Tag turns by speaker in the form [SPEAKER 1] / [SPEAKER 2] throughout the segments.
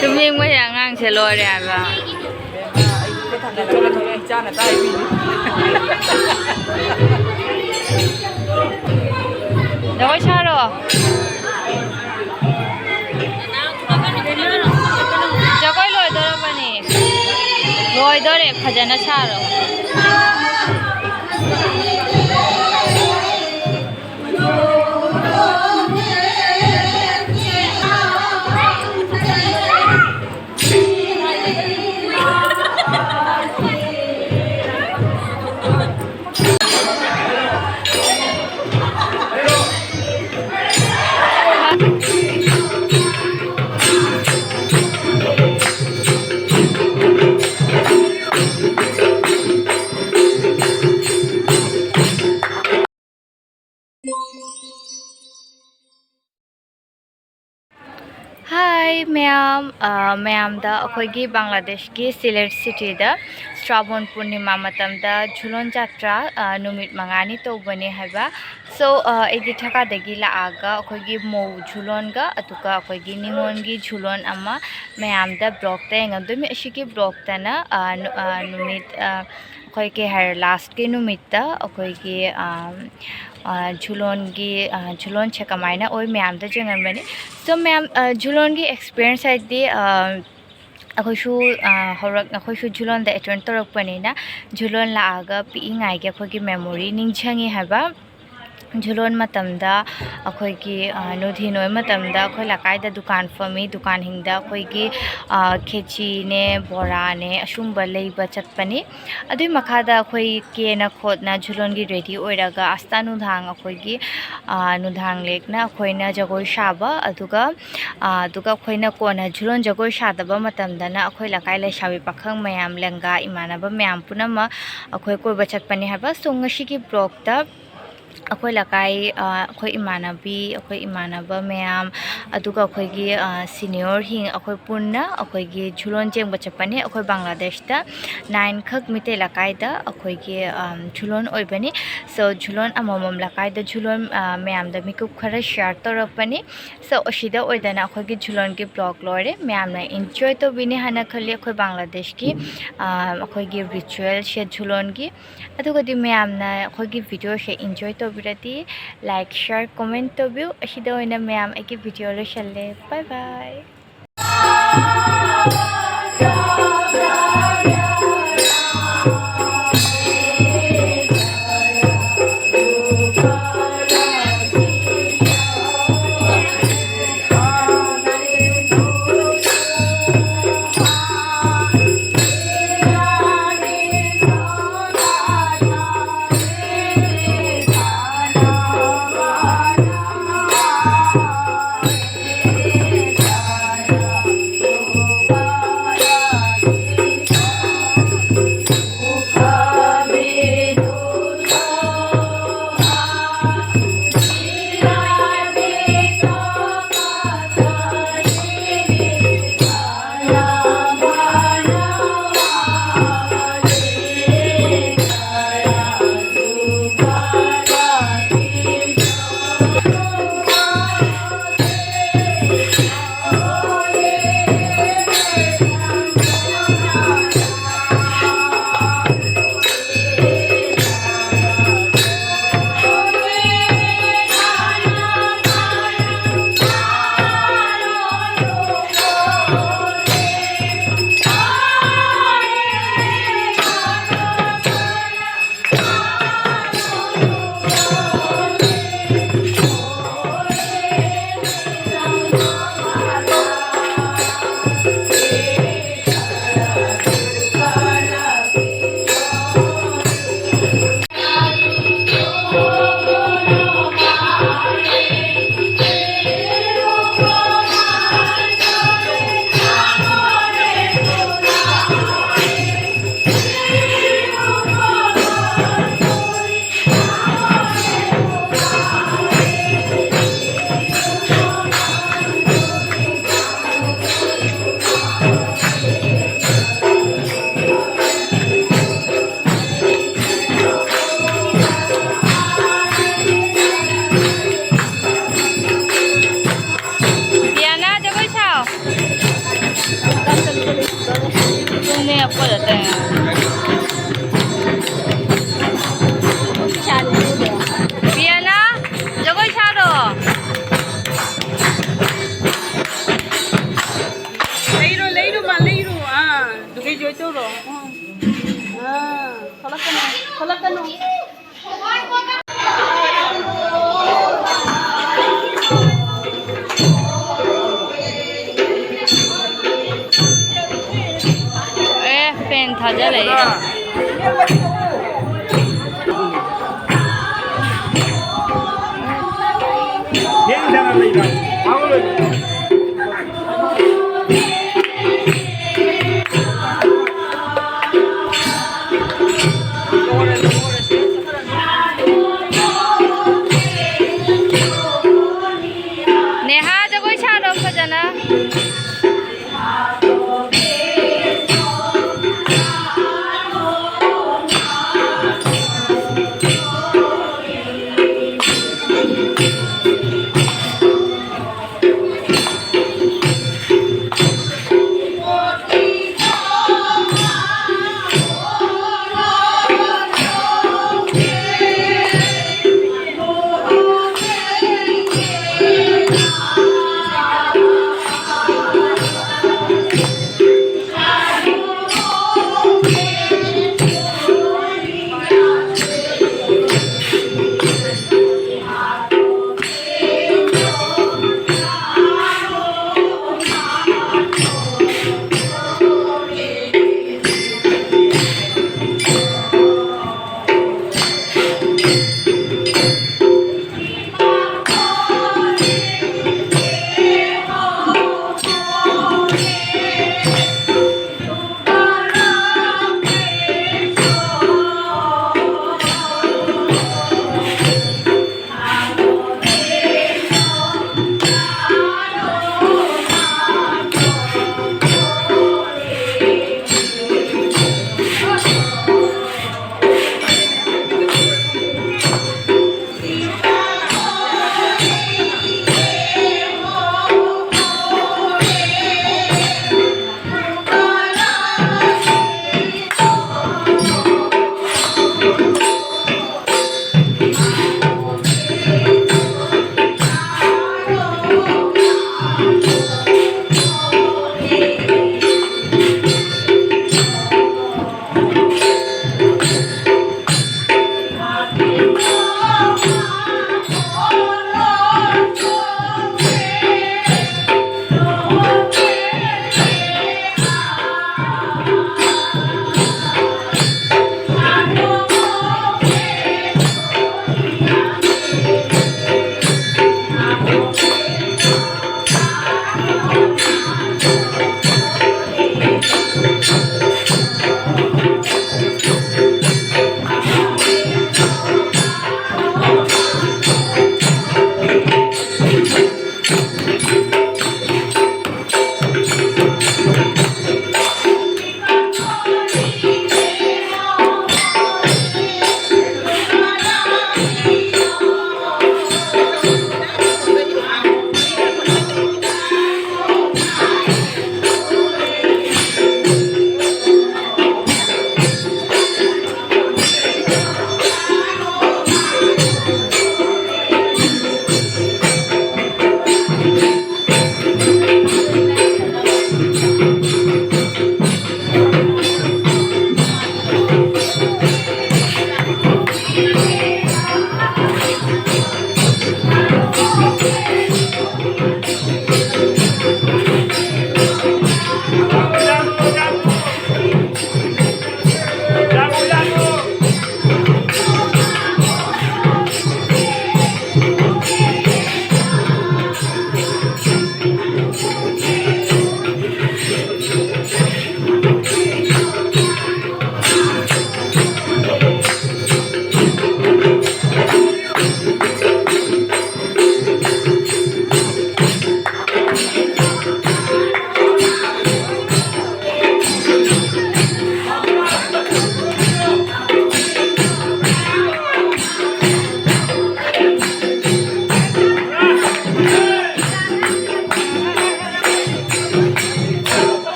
[SPEAKER 1] tuming mo yang ang selore ba. Jagoi charo. Jagoi loi dore bani. Loi dore khajana charo. Hi, mayam. Mayamda. Akoigi Bangladesh ki Sylhet city da. Shravan Purnima matamda Jhulon jatra numit mangani to bani haiba. So, edi thaka degi la aga akoigi mo Jhulon ga atuka akoigi ningon gi Jhulon amma mayamda block ta ngandumi ashiki block ta na numit akoigi har last ki numit ta akoigi Jhulon gi Jhulon chekamaina oi mayamda jengan bani. So ma'am, Jhulon ki experience ay di ako shu horak ako shu Jhulon da eton torok pani na Jhulon la aga pi ingai ke ako ki memory ning changi haba Jhulon matamda akhoi ki nudhi noi matamda akhoi lakai da dukan fami dukan hingda akhoi ki khechi ne bora ne ashumba leiba chatpani adui makhada akhoi ke na khodna Jhulon gi ready oiraga asta nungdhang akhoi ki nungdhang lekna akhoi na jagoi saba aduga akhoi na kona Jhulon jagoi sadaba matamda na akhoi lakai le shawi pakhang mayam lenga imanaba mayam punama akhoi koi ba chatpani haba so ngasi ki blog ta akhoi lakai akhoi imanabi akhoi imanaba mayam aduga akhoi gi senior hing akhoi punna akhoi gi Jhulon jeng bachapani akhoi Bangladesh ta 9 khak mite lakai da akhoi gi Jhulon oibani so Jhulon amomom lakai da Jhulon mayam da mikup khara share torapani so oshida oidana akhoi gi Jhulon gi blog lore mayam na enjoy to bini hana khali akhoi Bangladesh ki akhoi gi ritual she Jhulon gi aduga di mayam na akhoi gi video she enjoy to birati like share comment to view ashida oina mayam eki video lo shalle bye bye fan thaja lai Neha जगoi छानो फजना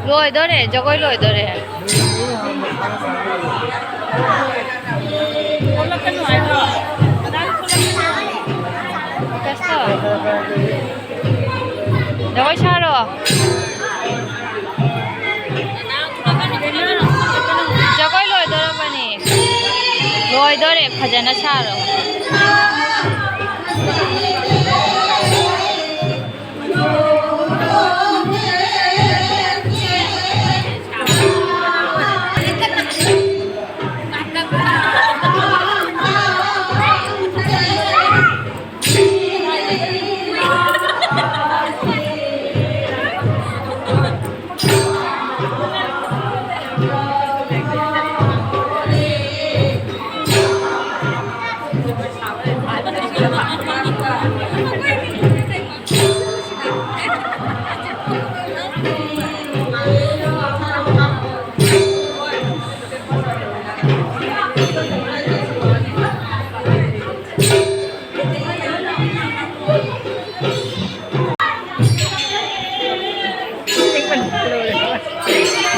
[SPEAKER 1] lôi đó này cho coi lôi đó này Kasih. jagoi saro jagoi loi dora bani loi dore phajana saro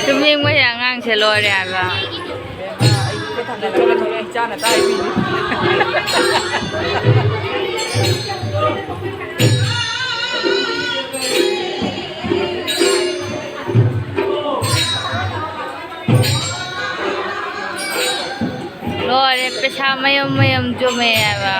[SPEAKER 1] Tuming mo yang ang selore ba? Lore pesa mayam jume ba?